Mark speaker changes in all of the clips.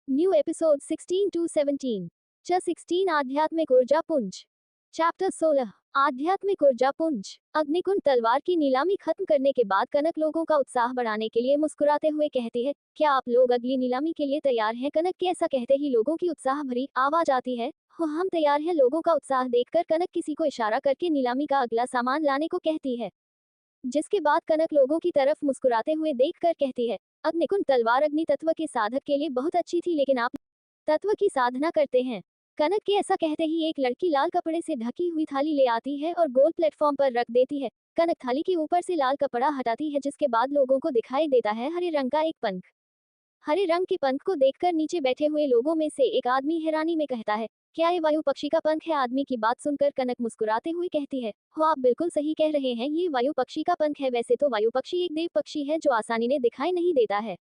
Speaker 1: New episode 16 to 17। 16 आध्यात्मिक ऊर्जा पुंज। चैप्टर 16 आध्यात्मिक ऊर्जा पुंज। अग्निकुंड तलवार की नीलामी खत्म करने के बाद कनक लोगों का उत्साह बढ़ाने के लिए मुस्कुराते हुए कहती है, क्या आप लोग अगली नीलामी के लिए तैयार हैं? कनक के ऐसा कहते ही लोगों की उत्साह भरी आवाज आती है, हो हम तैयार हैं। लोगों का उत्साह देखकर कनक किसी को इशारा करके नीलामी का अगला सामान लाने को कहती है, जिसके बाद कनक लोगों की तरफ मुस्कुराते हुए देखकर कहती है, अग्निकुंड तलवार अग्नि तत्व के साधक के लिए बहुत अच्छी थी, लेकिन आप तत्व की साधना करते हैं। कनक के ऐसा कहते ही एक लड़की लाल कपड़े से ढकी हुई थाली ले आती है और गोल प्लेटफॉर्म पर रख देती है। कनक थाली के ऊपर से लाल कपड़ा हटाती है, जिसके बाद लोगों को दिखाई देता है हरे रंग का एक पंख। हरे रंग के पंख को देखकर नीचे बैठे हुए लोगों में से एक आदमी हैरानी में कहता है, क्या ये वायु पक्षी का पंख है? आदमी की बात सुनकर कनक मुस्कुराते हुए कहती है, हो आप बिल्कुल सही कह रहे हैं, ये वायु पक्षी का पंख है। वैसे तो वायु पक्षी एक देव पक्षी है जो आसानी ने दिखाई नहीं देता है,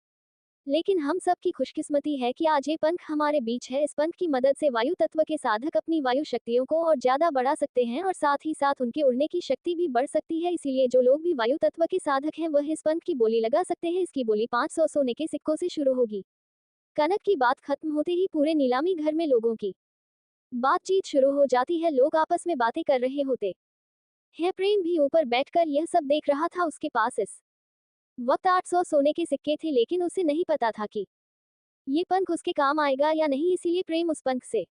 Speaker 1: लेकिन हम सब की खुशकिस्मती है कि आज ये पंख हमारे बीच है। इस पंख की मदद से वायु तत्व के साधक अपनी वायु शक्तियों को और ज्यादा बढ़ा सकते हैं और साथ ही साथ उनके उड़ने की शक्ति भी बढ़ सकती है। इसीलिए जो लोग भी वायु तत्व के साधक हैं वह इस पंख की बोली लगा सकते हैं। इसकी बोली 500 सोने के सिक्कों से शुरू होगी। कनक की बात खत्म होते ही पूरे नीलामी घर में लोगों की बातचीत शुरू हो जाती है। लोग आपस में बातें कर रहे होते हैं। प्रेम भी ऊपर बैठकर यह सब देख रहा था। उसके पास इस वक्त 800 सोने के सिक्के थे, लेकिन उसे नहीं पता था कि ये पंख उसके काम आएगा या नहीं। इसीलिए प्रेम उस पंख से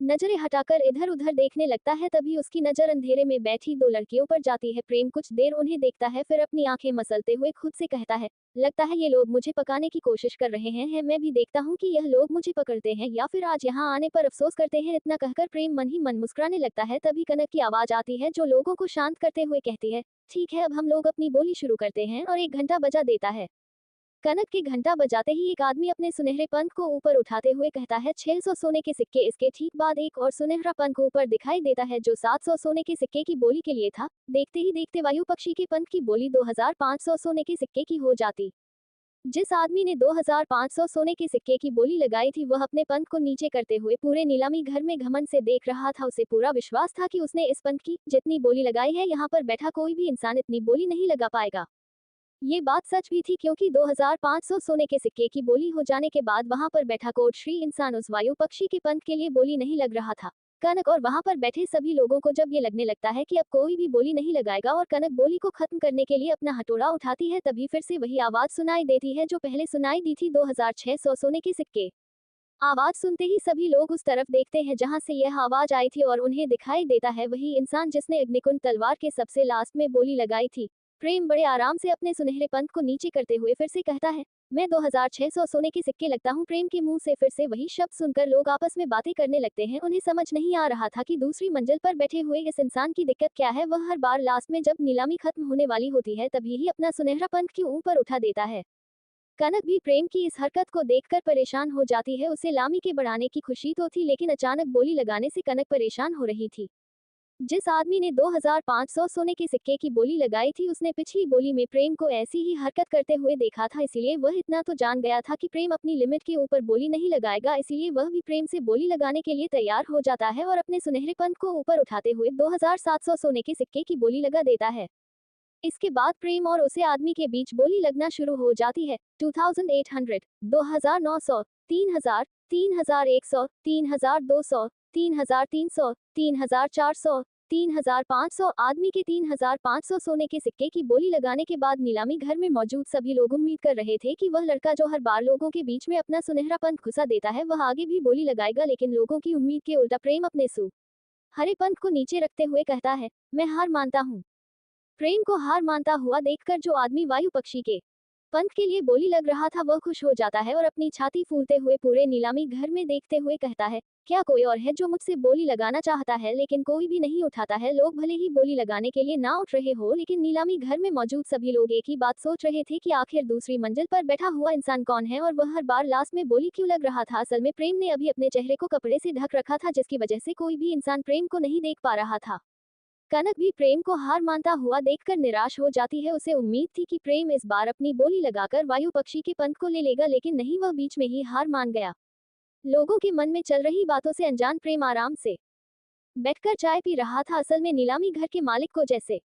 Speaker 1: नजरें हटाकर इधर उधर देखने लगता है। तभी उसकी नजर अंधेरे में बैठी दो लड़कियों पर जाती है। प्रेम कुछ देर उन्हें देखता है, फिर अपनी आंखें मसलते हुए खुद से कहता है, लगता है ये लोग मुझे पकाने की कोशिश कर रहे हैं। मैं भी देखता हूँ कि यह लोग मुझे पकड़ते हैं या फिर आज यहाँ आने पर अफसोस करते हैं। इतना कहकर प्रेम मन ही मन मुस्कुराने लगता है। तभी कनक की आवाज आती है जो लोगों को शांत करते हुए कहती है, ठीक है, अब हम लोग अपनी बोली शुरू करते हैं। और एक घंटा बजा देता है। कनक के घंटा बजाते ही एक आदमी अपने सुनहरे पंख को ऊपर उठाते हुए कहता है, 600 सोने के सिक्के। इसके ठीक बाद एक और सुनहरा पंख ऊपर दिखाई देता है जो 700 सोने के सिक्के की बोली के लिए था। देखते ही देखते वायु पक्षी के पंख की बोली 2500 सोने के सिक्के की हो जाती। जिस आदमी ने 2500 सोने के सिक्के की बोली लगाई थी वह अपने पंख को नीचे करते हुए पूरे नीलामी घर में घमंड से देख रहा था। उसे पूरा विश्वास था कि उसने इस पंख की जितनी बोली लगाई है, यहाँ पर बैठा कोई भी इंसान इतनी बोली नहीं लगा पाएगा। ये बात सच भी थी, क्योंकि 2500 सोने के सिक्के की बोली हो जाने के बाद वहां पर बैठा कोट श्री इंसान उस वायु पक्षी के पंख के लिए बोली नहीं लग रहा था। कनक और वहां पर बैठे सभी लोगों को जब ये लगने लगता है कि अब कोई भी बोली नहीं लगाएगा और कनक बोली को खत्म करने के लिए अपना हथौड़ा उठाती है, तभी फिर से वही आवाज सुनाई देती है जो पहले सुनाई दी थी, 2600 सोने के सिक्के। आवाज सुनते ही सभी लोग उस तरफ देखते हैं जहां से यह आवाज आई थी और उन्हें दिखाई देता है वही इंसान जिसने अग्निकुंड तलवार के सबसे लास्ट में बोली लगाई थी। प्रेम बड़े आराम से अपने सुनहरे पंख को नीचे करते हुए फिर से कहता है, मैं 2600 सोने के सिक्के लगता हूँ। प्रेम के मुंह से फिर से वही शब्द सुनकर लोग आपस में बातें करने लगते हैं। उन्हें समझ नहीं आ रहा था कि दूसरी मंजिल पर बैठे हुए इस इंसान की दिक्कत क्या है। वह हर बार लास्ट में जब नीलामी खत्म होने वाली होती है तभी ही अपना सुनहरा पंख क्यों ऊपर उठा देता है। कनक भी प्रेम की इस हरकत को देखकर परेशान हो जाती है। उसे लामी के बढ़ाने की खुशी तो थी, लेकिन अचानक बोली लगाने से कनक परेशान हो रही थी। जिस आदमी ने 2500 सोने के सिक्के की बोली लगाई थी उसने पिछली बोली में प्रेम को ऐसी ही हरकत करते हुए देखा था, इसीलिए वह इतना तो जान गया था कि प्रेम अपनी लिमिट के ऊपर बोली नहीं लगाएगा। इसीलिए वह भी प्रेम से बोली लगाने के लिए तैयार हो जाता है और अपने सुनहरे पंख को ऊपर उठाते हुए 2700 सोने के सिक्के की बोली लगा देता है। इसके बाद प्रेम और उसे आदमी के बीच बोली लगना शुरू हो जाती है। 2800, 2900, 3000, 3100, 3200, 3300, 3400, 3500। आदमी के 3500 सोने के सिक्के की बोली लगाने के बाद नीलामी घर में मौजूद सभी लोग उम्मीद कर रहे थे कि वह लड़का जो हर बार लोगों के बीच में अपना सुनहरा पंख घुसा देता है वह आगे भी बोली लगाएगा, लेकिन लोगों की उम्मीद के उल्टा प्रेम अपने हरे पंख को नीचे रखते हुए कहता है, मैं हार मानता हूँ। प्रेम को हार मानता हुआ देखकर जो आदमी वायु पक्षी के पंख के लिए बोली लग रहा था वह खुश हो जाता है और अपनी छाती फूलते हुए पूरे नीलामी घर में देखते हुए कहता है, क्या कोई और है जो मुझसे बोली लगाना चाहता है? लेकिन कोई भी नहीं उठाता है। लोग भले ही बोली लगाने के लिए ना उठ रहे हो, लेकिन नीलामी घर में मौजूद सभी लोग एक ही बात सोच रहे थे कि आखिर दूसरी मंजिल पर बैठा हुआ इंसान कौन है और वह हर बार लास्ट में बोली क्यों लग रहा था। असल में प्रेम ने अभी अपने चेहरे को कपड़े से ढक रखा था, जिसकी वजह से कोई भी इंसान प्रेम को नहीं देख पा रहा था। कनक भी प्रेम को हार मानता हुआ देखकर निराश हो जाती है। उसे उम्मीद थी कि प्रेम इस बार अपनी बोली लगाकर वायु पक्षी के पंख को ले लेगा, लेकिन नहीं, वह बीच में ही हार मान गया। लोगों के मन में चल रही बातों से अनजान प्रेम आराम से बैठकर चाय पी रहा था। असल में नीलामी घर के मालिक को जैसे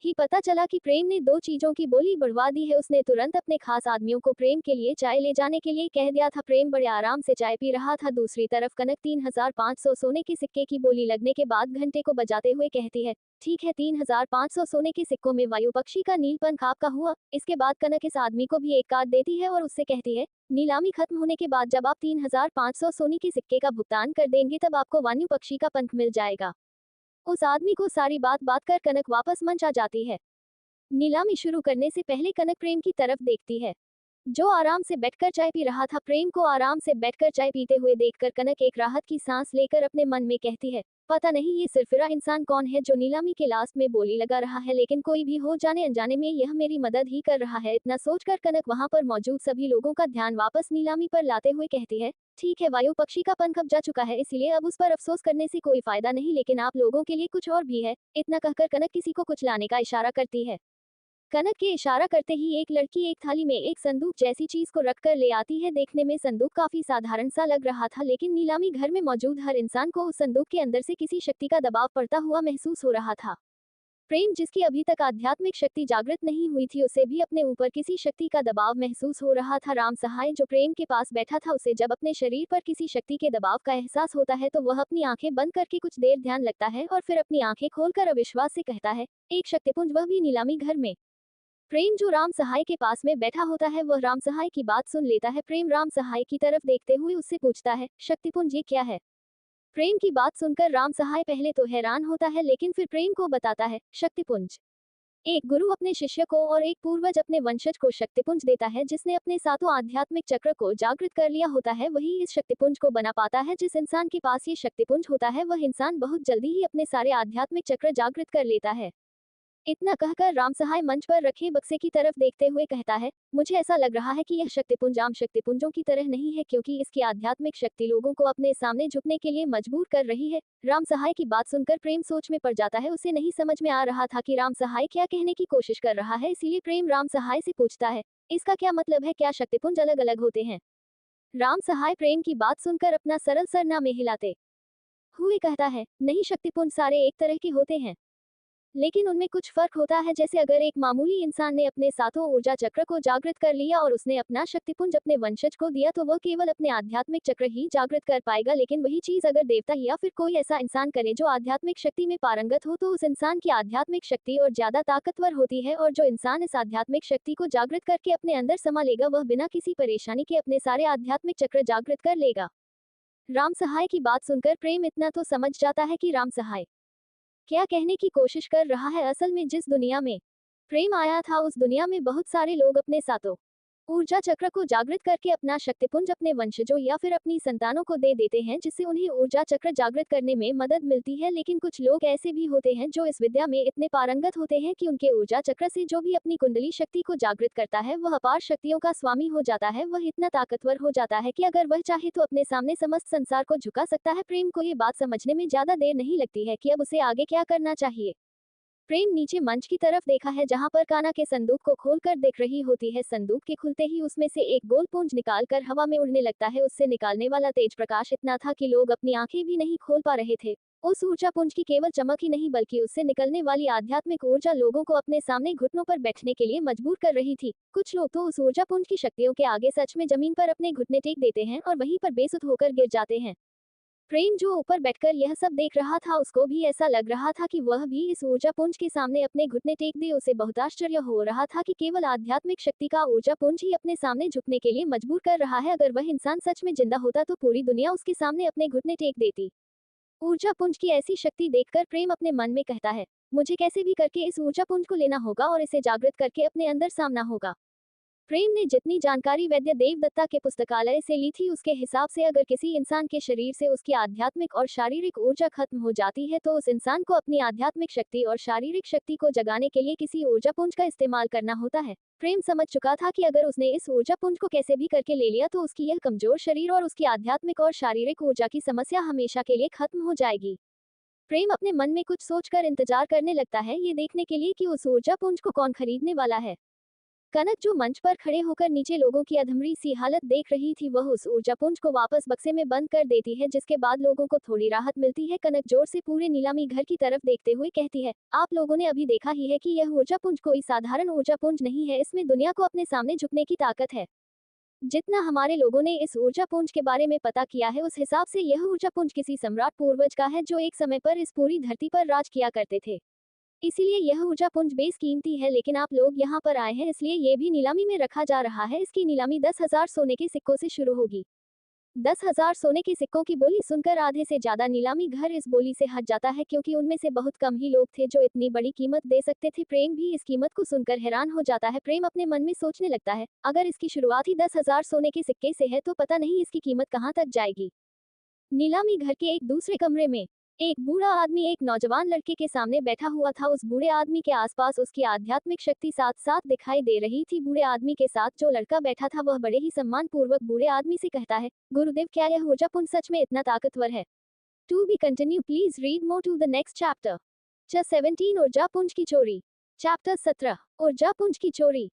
Speaker 1: ही पता चला कि प्रेम ने 2 चीजों की बोली बढ़वा दी है। उसने तुरंत अपने खास आदमियों को प्रेम के लिए चाय ले जाने के लिए कह दिया था। प्रेम बड़े आराम से चाय पी रहा था। दूसरी तरफ कनक 3500 सोने के सिक्के की बोली लगने के बाद घंटे को बजाते हुए कहती है, ठीक है, 3500 सोने के सिक्कों में वायु पक्षी का नीलपंख आपका हुआ। इसके बाद कनक इस आदमी को भी एक कार्ड देती है और उससे कहती है, नीलामी खत्म होने के बाद जब आप 3500 सोने के सिक्के का भुगतान कर देंगे तब आपको वायु पक्षी का पंख मिल जाएगा। उस आदमी को सारी बात कर कनक वापस मंच आ जाती है। नीलामी शुरू करने से पहले कनक प्रेम की तरफ देखती है, जो आराम से बैठकर चाय पी रहा था। प्रेम को आराम से बैठकर चाय पीते हुए देखकर कनक एक राहत की सांस लेकर अपने मन में कहती है, पता नहीं ये सिरफिरा इंसान कौन है जो नीलामी के लास्ट में बोली लगा रहा है, लेकिन कोई भी हो, जाने अनजाने में यह मेरी मदद ही कर रहा है। इतना सोचकर कनक वहां पर मौजूद सभी लोगों का ध्यान वापस नीलामी पर लाते हुए कहती है, ठीक है, वायु पक्षी का पंख अब जा चुका है, इसलिए अब उस पर अफसोस करने से कोई फायदा नहीं, लेकिन आप लोगों के लिए कुछ और भी है। इतना कहकर कनक किसी को कुछ लाने का इशारा करती है। कनक के इशारा करते ही एक लड़की एक थाली में एक संदूक जैसी चीज को रखकर ले आती है। देखने में संदूक काफी साधारण सा लग रहा था, लेकिन नीलामी घर में मौजूद हर इंसान को उस संदूक के अंदर से किसी शक्ति का दबाव पड़ता हुआ महसूस हो रहा था। प्रेम, जिसकी अभी तक आध्यात्मिक शक्ति जागृत नहीं हुई थी, उसे भी अपने ऊपर किसी शक्ति का दबाव महसूस हो रहा था। राम सहाय जो प्रेम के पास बैठा था, उसे जब अपने शरीर पर किसी शक्ति के दबाव का एहसास होता है तो वह अपनी आंखें बंद करके कुछ देर ध्यान लगता है और फिर अपनी आंखें खोलकर अविश्वास से कहता है, एक शक्तिपुंज, वह भी नीलामी घर में। प्रेम, जो राम सहाय के पास में बैठा होता है, वह राम सहाय की बात सुन लेता है। प्रेम राम सहाय की तरफ देखते हुए उससे पूछता है, शक्तिपुंज ये क्या है? प्रेम की बात सुनकर राम सहाय पहले तो हैरान होता है, लेकिन फिर प्रेम को बताता है, शक्तिपुंज एक गुरु अपने शिष्य को और एक पूर्वज अपने वंशज को शक्तिपुंज देता है। जिसने अपने सातों आध्यात्मिक चक्र को जागृत कर लिया होता है, वही इस शक्तिपुंज को बना पाता है। जिस इंसान के पास ये शक्तिपुंज होता है, वह इंसान बहुत जल्दी ही अपने सारे आध्यात्मिक चक्र जागृत कर लेता है। इतना कहकर राम सहाय मंच पर रखे बक्से की तरफ देखते हुए कहता है, मुझे ऐसा लग रहा है कि यह शक्तिपुंज आम शक्तिपुंजों की तरह नहीं है, क्योंकि इसकी आध्यात्मिक शक्ति लोगों को अपने सामने झुकने के लिए मजबूर कर रही है। राम सहाय की बात सुनकर प्रेम सोच में पड़ जाता है। उसे नहीं समझ में आ रहा था कि राम सहाय क्या कहने की कोशिश कर रहा है, इसीलिए प्रेम राम सहाय से पूछता है, इसका क्या मतलब है? क्या शक्तिपुंज अलग अलग होते हैं? राम सहाय प्रेम की बात सुनकर अपना सरल सरना में हिलाते हुए कहता है, नहीं, शक्तिपुंज सारे एक तरह के होते हैं, लेकिन उनमें कुछ फर्क होता है। जैसे अगर एक मामूली इंसान ने अपने सातों ऊर्जा चक्र को जागृत कर लिया और उसने अपना शक्तिपुंज अपने वंशज को दिया, तो वह केवल अपने आध्यात्मिक चक्र ही जागृत कर पाएगा। लेकिन वही चीज अगर देवता या फिर कोई ऐसा इंसान करे जो आध्यात्मिक शक्ति में पारंगत हो, तो उस इंसान की आध्यात्मिक शक्ति और ज्यादा ताकतवर होती है, और जो इंसान इस आध्यात्मिक शक्ति को जागृत करके अपने अंदर समा लेगा, वह बिना किसी परेशानी के अपने सारे आध्यात्मिक चक्र जागृत कर लेगा। राम सहाय की बात सुनकर प्रेम इतना तो समझ जाता है कि राम सहाय क्या कहने की कोशिश कर रहा है। असल में जिस दुनिया में प्रेम आया था, उस दुनिया में बहुत सारे लोग अपने सातों ऊर्जा चक्र को जागृत करके अपना शक्तिपुंज अपने वंशजों या फिर अपनी संतानों को दे देते हैं, जिससे उन्हें ऊर्जा चक्र जागृत करने में मदद मिलती है। लेकिन कुछ लोग ऐसे भी होते हैं जो इस विद्या में इतने पारंगत होते हैं कि उनके ऊर्जा चक्र से जो भी अपनी कुंडली शक्ति को जागृत करता है, वह अपार शक्तियों का स्वामी हो जाता है। वह इतना ताकतवर हो जाता है कि अगर वह चाहे तो अपने सामने समस्त संसार को झुका सकता है। प्रेम को ये बात समझने में ज्यादा देर नहीं लगती है कि अब उसे आगे क्या करना चाहिए। प्रेम नीचे मंच की तरफ देखा है, जहां पर काना के संदूक को खोलकर देख रही होती है। संदूक के खुलते ही उसमें से एक गोल पुंज निकालकर हवा में उड़ने लगता है। उससे निकालने वाला तेज प्रकाश इतना था कि लोग अपनी आंखें भी नहीं खोल पा रहे थे। उस ऊर्जा पुंज की केवल चमक ही नहीं, बल्कि उससे निकलने वाली आध्यात्मिक ऊर्जा लोगों को अपने सामने घुटनों पर बैठने के लिए मजबूर कर रही थी। कुछ लोग तो उस ऊर्जा पुंज की शक्तियों के आगे सच में जमीन पर अपने घुटने टेक देते हैं और वहीं पर बेसुध होकर गिर जाते हैं। प्रेम, जो ऊपर बैठकर यह सब देख रहा था, उसको भी ऐसा लग रहा था कि वह भी इस ऊर्जा पुंज के सामने अपने घुटने टेक दे। उसे बहुत आश्चर्य हो रहा था कि केवल आध्यात्मिक शक्ति का ऊर्जा पुंज ही अपने सामने झुकने के लिए मजबूर कर रहा है। अगर वह इंसान सच में जिंदा होता तो पूरी दुनिया उसके सामने अपने घुटने टेक देती। ऊर्जा पुंज की ऐसी शक्ति देखकर प्रेम अपने मन में कहता है, मुझे कैसे भी करके इस ऊर्जा पुंज को लेना होगा और इसे जागृत करके अपने अंदर सामना होगा। प्रेम ने जितनी जानकारी वैद्य देवदत्ता के पुस्तकालय से ली थी, उसके हिसाब से अगर किसी इंसान के शरीर से उसकी आध्यात्मिक और शारीरिक ऊर्जा खत्म हो जाती है, तो उस इंसान को अपनी आध्यात्मिक शक्ति और शारीरिक शक्ति को जगाने के लिए किसी ऊर्जा पुंज का इस्तेमाल करना होता है। प्रेम समझ चुका था कि अगर उसने इस ऊर्जा पुंज को कैसे भी करके ले लिया, तो उसकी यह कमजोर शरीर और उसकी आध्यात्मिक और शारीरिक ऊर्जा की समस्या हमेशा के लिए खत्म हो जाएगी। प्रेम अपने मन में कुछ सोचकर इंतजार करने लगता है, ये देखने के लिए कि उस ऊर्जा पुंज को कौन खरीदने वाला है। कनक जो मंच पर खड़े होकर नीचे लोगों की अधमरी सी हालत देख रही थी, वह उस ऊर्जा पुंज को वापस बक्से में बंद कर देती है, जिसके बाद लोगों को थोड़ी राहत मिलती है। कनक जोर से पूरे नीलामी घर की तरफ देखते हुए कहती है, आप लोगों ने अभी देखा ही है कि यह ऊर्जा पुंज कोई साधारण ऊर्जा पुंज नहीं है, इसमें दुनिया को अपने सामने झुकने की ताकत है। जितना हमारे लोगों ने इस ऊर्जा पुंज के बारे में पता किया है, उस हिसाब से यह ऊर्जा पुंज किसी सम्राट पूर्वज का है जो एक समय पर इस पूरी धरती पर राज किया करते थे। इसीलिए यह ऊर्जा पुंज बेसकीमती है, लेकिन आप लोग यहाँ पर आए हैं इसलिए ये भी नीलामी में रखा जा रहा है। इसकी नीलामी 10,000 सोने के सिक्कों से शुरू होगी। 10,000 सोने के सिक्कों की बोली सुनकर आधे से ज्यादा नीलामी घर इस बोली से हट जाता है, क्योंकि उनमें से बहुत कम ही लोग थे जो इतनी बड़ी कीमत दे सकते थे। प्रेम भी इस कीमत को सुनकर हैरान हो जाता है। प्रेम अपने मन में सोचने लगता है, अगर इसकी शुरुआत ही 10,000 सोने के सिक्के से है तो पता नहीं इसकी कीमत कहाँ तक जाएगी। नीलामी घर के एक दूसरे कमरे में एक बूढ़ा आदमी एक नौजवान लड़के के सामने बैठा हुआ था। उस बूढ़े आदमी के आसपास उसकी आध्यात्मिक शक्ति साथ साथ दिखाई दे रही थी। बूढ़े आदमी के साथ जो लड़का बैठा था वह बड़े ही सम्मान पूर्वक बूढ़े आदमी से कहता है, गुरुदेव, क्या यह ऊर्जा पुंज सच में इतना ताकतवर है? To be continue, please read more to the next chapter. 17 ऊर्जा पुंज की चोरी। चैप्टर 17 ऊर्जा पुंज की चोरी।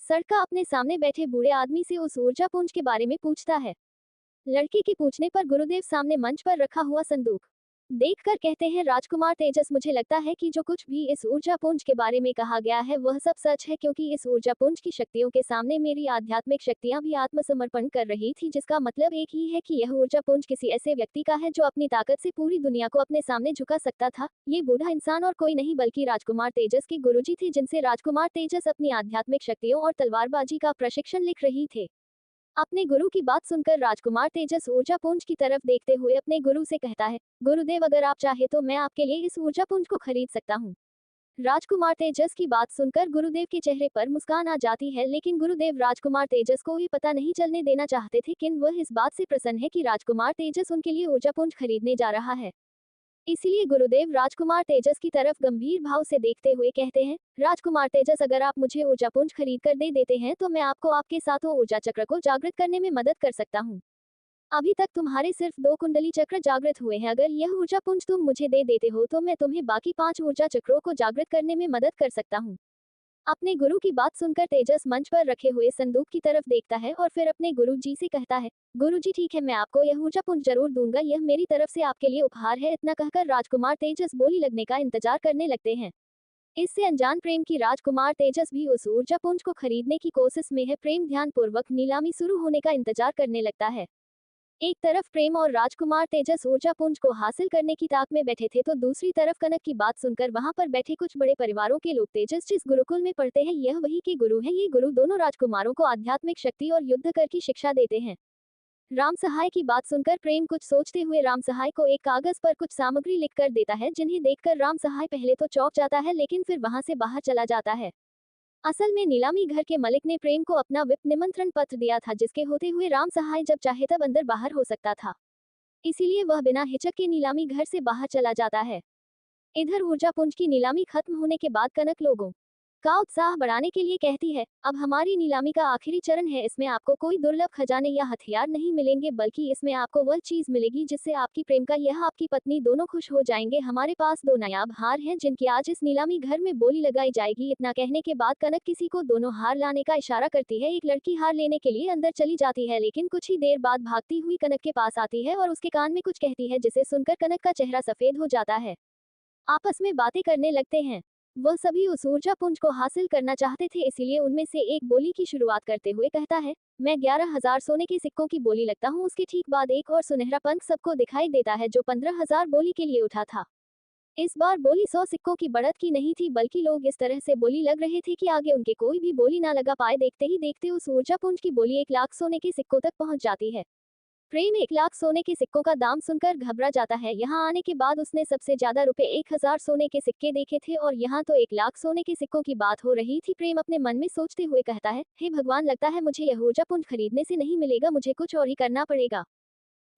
Speaker 1: सड़का अपने सामने बैठे बूढ़े आदमी से उस ऊर्जा पुंज के बारे में पूछता है। लड़के के पूछने पर गुरुदेव सामने मंच पर रखा हुआ संदूक देखकर कहते हैं, राजकुमार तेजस, मुझे लगता है कि जो कुछ भी इस ऊर्जा पुंज के बारे में कहा गया है वह सब सच है, क्योंकि इस ऊर्जा पुंज की शक्तियों के सामने मेरी आध्यात्मिक शक्तियां भी आत्मसमर्पण कर रही थी, जिसका मतलब एक ही है कि यह ऊर्जा पुंज किसी ऐसे व्यक्ति का है जो अपनी ताकत से पूरी दुनिया को अपने सामने झुका सकता था। ये बूढ़ा इंसान और कोई नहीं बल्कि राजकुमार तेजस के गुरुजी थे, जिनसे राजकुमार तेजस अपनी आध्यात्मिक शक्तियों और तलवारबाजी का प्रशिक्षण लिख रही थे। अपने गुरु की बात सुनकर राजकुमार तेजस ऊर्जा पुंज की तरफ देखते हुए अपने गुरु से कहता है, गुरुदेव, अगर आप चाहे तो मैं आपके लिए इस ऊर्जा पुंज को खरीद सकता हूँ। राजकुमार तेजस की बात सुनकर गुरुदेव के चेहरे पर मुस्कान आ जाती है, लेकिन गुरुदेव राजकुमार तेजस को भी पता नहीं चलने देना चाहते थे कि वह इस बात से प्रसन्न है कि राजकुमार तेजस उनके लिए ऊर्जा पुंज खरीदने जा रहा है। इसलिए गुरुदेव राजकुमार तेजस की तरफ गंभीर भाव से देखते हुए कहते हैं, राजकुमार तेजस, अगर आप मुझे ऊर्जा पुंज खरीद कर दे देते हैं तो मैं आपको आपके साथों ऊर्जा चक्र को जागृत करने में मदद कर सकता हूँ। अभी तक तुम्हारे सिर्फ 2 कुंडली चक्र जागृत हुए हैं, अगर यह ऊर्जा पुंज तुम मुझे दे देते हो तो मैं तुम्हें बाकी 5 ऊर्जा चक्रों को जागृत करने में मदद कर सकता हूँ। अपने गुरु की बात सुनकर तेजस मंच पर रखे हुए संदूक की तरफ देखता है और फिर अपने गुरु जी से कहता है, गुरु जी, ठीक है, मैं आपको यह ऊर्जा पुंज जरूर दूंगा, यह मेरी तरफ से आपके लिए उपहार है। इतना कहकर राजकुमार तेजस बोली लगने का इंतजार करने लगते हैं। इससे अनजान प्रेम की राजकुमार तेजस भी उस ऊर्जा पुंज को खरीदने की कोशिश में है। प्रेम ध्यानपूर्वक नीलामी शुरू होने का इंतजार करने लगता है। एक तरफ प्रेम और राजकुमार तेजस ऊर्जा पुंज को हासिल करने की ताक में बैठे थे, तो दूसरी तरफ कनक की बात सुनकर वहां पर बैठे कुछ बड़े परिवारों के लोग तेजस जिस गुरुकुल में पढ़ते हैं यह वही के गुरु हैं। ये गुरु दोनों राजकुमारों को आध्यात्मिक शक्ति और युद्ध कर की शिक्षा देते हैं। राम सहाय की बात सुनकर प्रेम कुछ सोचते हुए राम सहाय को एक कागज पर कुछ सामग्री लिख कर देता है, जिन्हें देखकर राम सहाय पहले तो चौंक जाता है, लेकिन फिर वहां से बाहर चला जाता है। असल में नीलामी घर के मालिक ने प्रेम को अपना विप निमंत्रण पत्र दिया था, जिसके होते हुए राम सहाय जब चाहे तब अंदर बाहर हो सकता था। इसीलिए वह बिना हिचक के नीलामी घर से बाहर चला जाता है। इधर ऊर्जा पुंज की नीलामी खत्म होने के बाद कनक लोगों का उत्साह बढ़ाने के लिए कहती है, अब हमारी नीलामी का आखिरी चरण है, इसमें आपको कोई दुर्लभ खजाने या हथियार नहीं मिलेंगे, बल्कि इसमें आपको वह चीज मिलेगी जिससे आपकी प्रेम का यह आपकी पत्नी दोनों खुश हो जाएंगे। हमारे पास 2 नायाब हार हैं जिनकी आज इस नीलामी घर में बोली लगाई जाएगी। इतना कहने के बाद कनक किसी को दोनों हार लाने का इशारा करती है। एक लड़की हार लेने के लिए अंदर चली जाती है, लेकिन कुछ ही देर बाद भागती हुई कनक के पास आती है और उसके कान में कुछ कहती है, जिसे सुनकर कनक का चेहरा सफेद हो जाता है। आपस में बातें करने लगते हैं। वह सभी उस ऊर्जा पुंज को हासिल करना चाहते थे, इसीलिए उनमें से एक बोली की शुरुआत करते हुए कहता है, मैं 11,000 सोने के सिक्कों की बोली लगता हूँ। उसके ठीक बाद एक और सुनहरा पंख सबको दिखाई देता है जो 15,000 बोली के लिए उठा था। इस बार बोली 100 सिक्कों की बढ़त की नहीं थी, बल्कि लोग इस तरह से बोली लग रहे थे कि आगे उनके कोई भी बोली ना लगा पाए। देखते ही देखते उस ऊर्जा पुंज की बोली 1 लाख सोने के सिक्कों तक पहुंच जाती है। प्रेम 1 लाख सोने के सिक्कों का दाम सुनकर घबरा जाता है। यहाँ आने के बाद उसने सबसे ज्यादा रुपए 1,000 सोने के सिक्के देखे थे और यहाँ तो 1 लाख सोने के सिक्कों की बात हो रही थी। प्रेम अपने मन में सोचते हुए कहता है, हे भगवान, लगता है मुझे यह ऊर्जा पुंज खरीदने से नहीं मिलेगा, मुझे कुछ और ही करना पड़ेगा।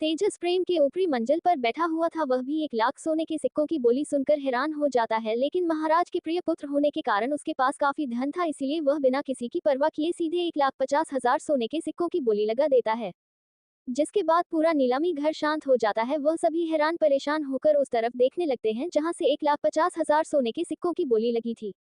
Speaker 1: तेजस प्रेम के ऊपरी मंजिल पर बैठा हुआ था, वह भी 1 लाख सोने के सिक्कों की बोली सुनकर हैरान हो जाता है, लेकिन महाराज के प्रिय पुत्र होने के कारण उसके पास काफी धन था, इसीलिए वह बिना किसी की परवाह किए सीधे 1,50,000 सोने के सिक्कों की बोली लगा देता है। जिसके बाद पूरा नीलामी घर शांत हो जाता है। वह सभी हैरान परेशान होकर उस तरफ देखने लगते हैं जहां से 1,50,000 सोने के सिक्कों की बोली लगी थी।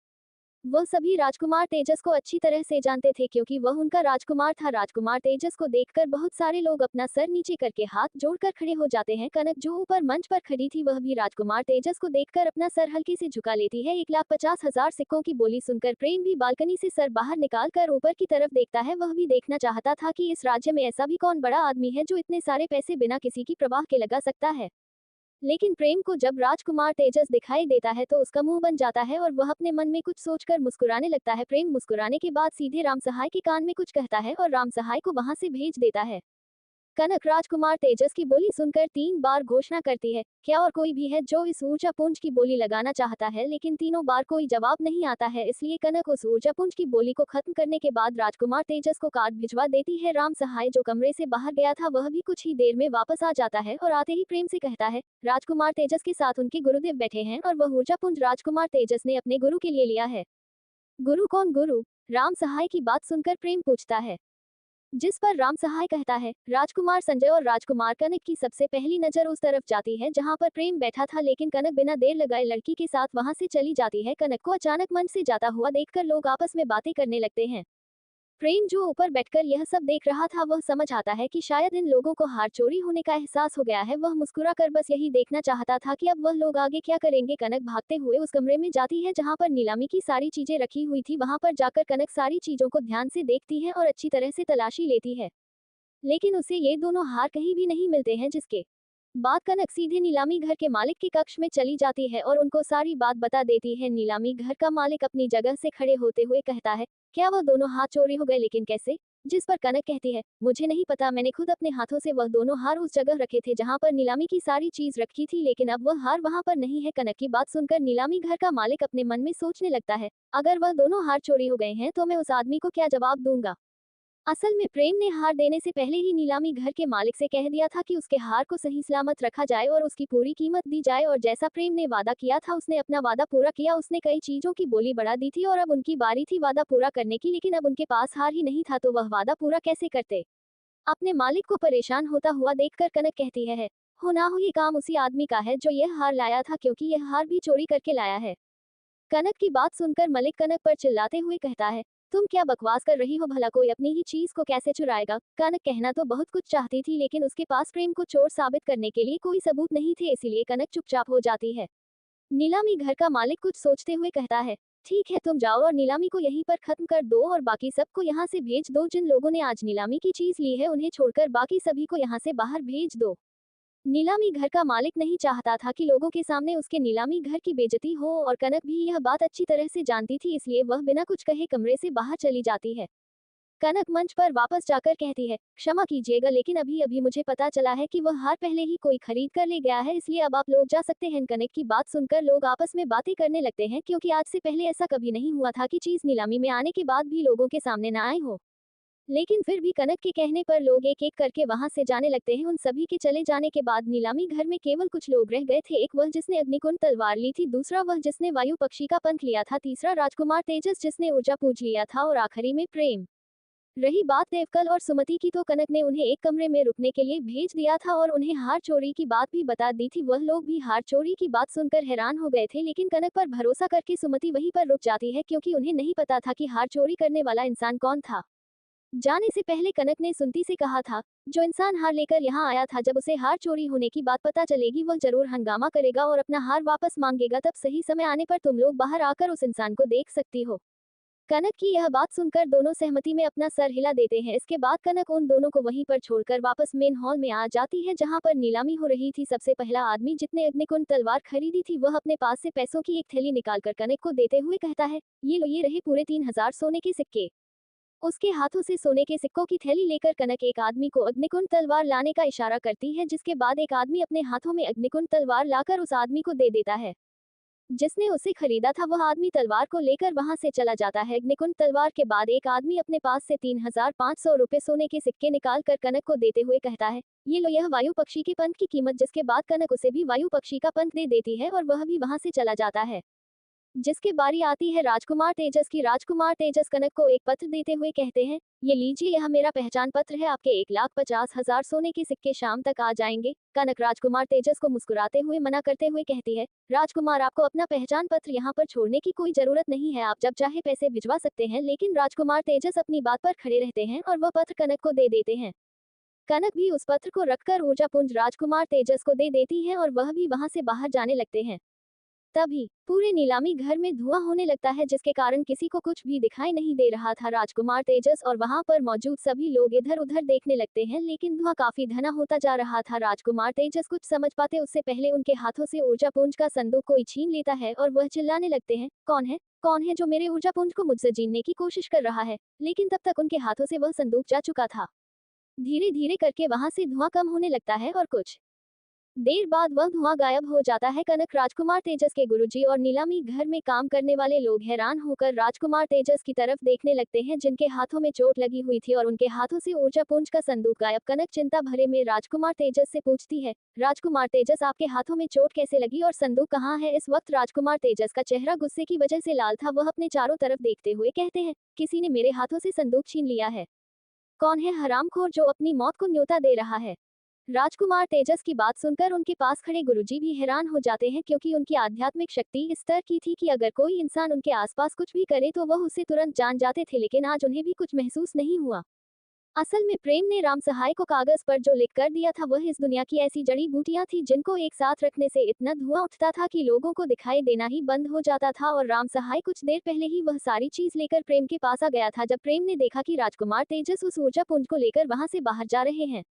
Speaker 1: वह सभी राजकुमार तेजस को अच्छी तरह से जानते थे क्योंकि वह उनका राजकुमार था। राजकुमार तेजस को देखकर बहुत सारे लोग अपना सर नीचे करके हाथ जोड़कर खड़े हो जाते हैं। कनक जो ऊपर मंच पर खड़ी थी वह भी राजकुमार तेजस को देखकर अपना सर हल्के से झुका लेती है। 1,50,000 सिक्कों की बोली सुनकर प्रेम भी बालकनी से सर बाहर निकाल कर ऊपर की तरफ देखता है। वह भी देखना चाहता था कि इस राज्य में ऐसा भी कौन बड़ा आदमी है जो इतने सारे पैसे बिना किसी की परवाह के लगा सकता है। लेकिन प्रेम को जब राजकुमार तेजस दिखाई देता है तो उसका मुंह बन जाता है और वह अपने मन में कुछ सोचकर मुस्कुराने लगता है। प्रेम मुस्कुराने के बाद सीधे राम सहाय के कान में कुछ कहता है और राम सहाय को वहां से भेज देता है। कनक राजकुमार तेजस की बोली सुनकर 3 बार घोषणा करती है, क्या और कोई भी है जो इस ऊर्जा पुंज की बोली लगाना चाहता है? लेकिन तीनों बार कोई जवाब नहीं आता है। इसलिए कनक उस ऊर्जा पुंज की बोली को खत्म करने के बाद राजकुमार तेजस को कार्ड भिजवा देती है। राम सहाय जो कमरे से बाहर गया था वह भी कुछ ही देर में वापस आ जाता है और आते ही प्रेम से कहता है, राजकुमार तेजस के साथ उनके गुरुदेव बैठे हैं और वह ऊर्जा पुंज राजकुमार तेजस ने अपने गुरु के लिए लिया है। गुरु कौन? गुरु? राम सहाय की बात सुनकर प्रेम पूछता है। जिस पर राम सहाय कहता है, राजकुमार संजय और राजकुमार कनक की सबसे पहली नजर उस तरफ जाती है जहां पर प्रेम बैठा था। लेकिन कनक बिना देर लगाए लड़की के साथ वहां से चली जाती है। कनक को अचानक मंच से जाता हुआ देखकर लोग आपस में बातें करने लगते हैं। प्रेम जो ऊपर बैठकर यह सब देख रहा था वह समझ आता है कि शायद इन लोगों को हार चोरी होने का एहसास हो गया है। वह मुस्कुराकर बस यही देखना चाहता था कि अब वह लोग आगे क्या करेंगे। कनक भागते हुए उस कमरे में जाती है जहां पर नीलामी की सारी चीजें रखी हुई थी। वहां पर जाकर कनक सारी चीजों को ध्यान से देखती है और अच्छी तरह से तलाशी लेती है। लेकिन उसे ये दोनों हार कहीं भी नहीं मिलते हैं। जिसके बाद कनक सीधे नीलामी घर के मालिक के कक्ष में चली जाती है और उनको सारी बात बता देती है। नीलामी घर का मालिक अपनी जगह से खड़े होते हुए कहता है, क्या वह दोनों हार चोरी हो गए? लेकिन कैसे? जिस पर कनक कहती है, मुझे नहीं पता, मैंने खुद अपने हाथों से वह दोनों हार उस जगह रखे थे जहां पर नीलामी की सारी चीज रखी थी, लेकिन अब वह हार वहां पर नहीं है। कनक की बात सुनकर नीलामी घर का मालिक अपने मन में सोचने लगता है, अगर वह दोनों हार चोरी हो गए हैं तो मैं उस आदमी को क्या जवाब दूंगा। असल में प्रेम ने हार देने से पहले ही नीलामी घर के मालिक से कह दिया था कि उसके हार को सही सलामत रखा जाए और उसकी पूरी कीमत दी जाए। और जैसा प्रेम ने वादा किया था उसने अपना वादा पूरा किया। उसने कई चीजों की बोली बढ़ा दी थी और अब उनकी बारी थी वादा पूरा करने की। लेकिन अब उनके पास हार ही नहीं था तो वह वादा पूरा कैसे करते। अपने मालिक को परेशान होता हुआ देखकर कनक कहती है, हो ना हो ये काम उसी आदमी का है जो यह हार लाया था, क्योंकि यह हार भी चोरी करके लाया है। कनक की बात सुनकर मलिक कनक पर चिल्लाते हुए कहता है, तुम क्या बकवास कर रही हो? भला कोई अपनी ही चीज को कैसे चुराएगा? कनक कहना तो बहुत कुछ चाहती थी लेकिन उसके पास प्रेम को चोर साबित करने के लिए कोई सबूत नहीं थे, इसीलिए कनक चुपचाप हो जाती है। नीलामी घर का मालिक कुछ सोचते हुए कहता है, ठीक है, तुम जाओ और नीलामी को यहीं पर खत्म कर दो और बाकी सबको यहाँ से भेज दो। जिन लोगों ने आज नीलामी की चीज ली है उन्हें छोड़कर बाकी सभी को यहाँ से बाहर भेज दो। नीलामी घर का मालिक नहीं चाहता था कि लोगों के सामने उसके नीलामी घर की बेइज्जती हो और कनक भी यह बात अच्छी तरह से जानती थी, इसलिए वह बिना कुछ कहे कमरे से बाहर चली जाती है। कनक मंच पर वापस जाकर कहती है, क्षमा कीजिएगा लेकिन अभी अभी मुझे पता चला है कि वह हार पहले ही कोई खरीद कर ले गया है, इसलिए अब आप लोग जा सकते हैं। कनक की बात सुनकर लोग आपस में बातें करने लगते हैं क्योंकि आज से पहले ऐसा कभी नहीं हुआ था कि चीज नीलामी में आने के बाद भी लोगों के सामने न आए हो। लेकिन फिर भी कनक के कहने पर लोग एक एक करके वहां से जाने लगते हैं। उन सभी के चले जाने के बाद नीलामी घर में केवल कुछ लोग रह गए थे। एक वह जिसने अग्निकुंड तलवार ली थी, दूसरा वह जिसने वायु पक्षी का पंख लिया था, तीसरा राजकुमार तेजस जिसने ऊर्जा पूज लिया था और आखिरी में प्रेम। रही बात देवकल और सुमति की तो कनक ने उन्हें एक कमरे में रुकने के लिए भेज दिया था और उन्हें हार चोरी की बात भी बता दी थी। वह लोग भी हार चोरी की बात सुनकर हैरान हो गए थे, लेकिन कनक पर भरोसा करके सुमति वहीं पर रुक जाती है क्योंकि उन्हें नहीं पता था कि हार चोरी करने वाला इंसान कौन था। जाने से पहले कनक ने सुमति से कहा था, जो इंसान हार लेकर यहाँ आया था, जब उसे हार चोरी होने की बात पता चलेगी वह जरूर हंगामा करेगा और अपना हार वापस मांगेगा। तब सही समय आने पर तुम लोग बाहर आकर उस इंसान को देख सकती हो। कनक की यह बात सुनकर दोनों सहमति में अपना सर हिला देते हैं। इसके बाद कनक उन दोनों को वहीं पर छोड़कर वापस मेन हॉल में आ जाती है जहां पर नीलामी हो रही थी। सबसे पहला आदमी जितने अग्निकुंड तलवार खरीदी थी वह अपने पास से पैसों की एक थैली निकालकर कनक को देते हुए कहता है, ये लो, ये रहे पूरे 3,000 सोने के सिक्के। उसके हाथों से सोने के सिक्कों की थैली लेकर कनक एक आदमी को अग्निकुंड तलवार लाने का इशारा करती है, जिसके बाद एक आदमी अपने हाथों में अग्निकुंड तलवार लाकर उस आदमी को दे देता है। जिसने उसे खरीदा था वह आदमी तलवार को लेकर वहां से चला जाता है। अग्निकुंड तलवार के बाद एक आदमी अपने पास से 3,500 रुपए सोने के सिक्के निकाल कर कनक को देते हुए कहता है, ये लो, यह वायु पक्षी के पंख की कीमत। जिसके बाद कनक उसे भी वायु पक्षी का पंख दे देती है और वह भी वहां से चला जाता है। जिसके बारी आती है राजकुमार तेजस की। राजकुमार तेजस कनक को एक पत्र देते हुए कहते हैं, ये लीजिए, यह मेरा पहचान पत्र है, आपके 1,50,000 सोने के सिक्के शाम तक आ जाएंगे। कनक राजकुमार तेजस को मुस्कुराते हुए मना करते हुए कहती है, राजकुमार, आपको अपना पहचान पत्र यहाँ पर छोड़ने की कोई जरूरत नहीं है, आप जब चाहे पैसे भिजवा सकते हैं। लेकिन राजकुमार तेजस अपनी बात पर खड़े रहते हैं और वह पत्र कनक को दे देते हैं। कनक भी उस पत्र को रखकर ऊर्जापुंज राजकुमार तेजस को दे देती है और वह भी वहां से बाहर जाने लगते हैं। तभी पूरे नीलामी घर में धुआं होने लगता है, जिसके कारण किसी को कुछ भी दिखाई नहीं दे रहा था। राजकुमार तेजस और वहां पर मौजूद सभी लोग इधर उधर देखने लगते हैं, लेकिन धुआं काफी घना होता जा रहा था। राजकुमार तेजस कुछ समझ पाते उससे पहले उनके हाथों से ऊर्जापुंज का संदूक कोई छीन लेता है और वह चिल्लाने लगते हैं, कौन है, कौन है जो मेरे ऊर्जापुंज को मुझसे छीनने की कोशिश कर रहा है। लेकिन तब तक उनके हाथों से वह संदूक जा चुका था। धीरे धीरे करके वहां से धुआं कम होने लगता है और कुछ देर बाद वह धुआं गायब हो जाता है। कनक, राजकुमार तेजस के गुरुजी और नीलामी घर में काम करने वाले लोग हैरान होकर राजकुमार तेजस की तरफ देखने लगते हैं, जिनके हाथों में चोट लगी हुई थी और उनके हाथों से ऊर्जापुंज का संदूक गायब। कनक चिंता भरे में राजकुमार तेजस से पूछती है, राजकुमार तेजस, आपके हाथों में चोट कैसे लगी और संदूक कहाँ है। इस वक्त राजकुमार तेजस का चेहरा गुस्से की वजह से लाल था। वह अपने चारों तरफ देखते हुए कहते हैं, किसी ने मेरे हाथों से संदूक छीन लिया है। कौन है हरामखोर जो अपनी मौत को न्योता दे रहा है। राजकुमार तेजस की बात सुनकर उनके पास खड़े गुरुजी भी हैरान हो जाते हैं, क्योंकि उनकी आध्यात्मिक शक्ति इस स्तर की थी कि अगर कोई इंसान उनके आसपास कुछ भी करे तो वह उसे तुरंत जान जाते थे। लेकिन आज उन्हें भी कुछ महसूस नहीं हुआ। असल में प्रेम ने राम सहाय को कागज पर जो लिख कर दिया था वह इस दुनिया की ऐसी जड़ी बूटियां थी जिनको एक साथ रखने से इतना धुआं उठता था कि लोगों को दिखाई देना ही बंद हो जाता था। और राम सहाय कुछ देर पहले ही वह सारी चीज लेकर प्रेम के पास आ गया था। जब प्रेम ने देखा कि राजकुमार तेजस उस ऊर्जा पुंज को लेकर वहां से बाहर जा रहे हैं,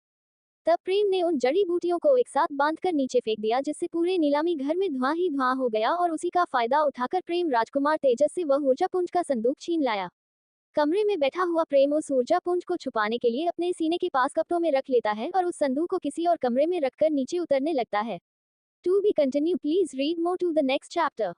Speaker 1: तब प्रेम ने उन जड़ी बूटियों को एक साथ बांधकर नीचे फेंक दिया, जिससे पूरे नीलामी घर में धुआं ही धुआं हो गया। और उसी का फायदा उठाकर प्रेम राजकुमार तेजस से वह ऊर्जा पुंज का संदूक छीन लाया। कमरे में बैठा हुआ प्रेम उस ऊर्जा पुंज को छुपाने के लिए अपने सीने के पास कपड़ों में रख लेता है और उस संदूक को किसी और कमरे में रखकर नीचे उतरने लगता है। To be continue, please read more to the next chapter.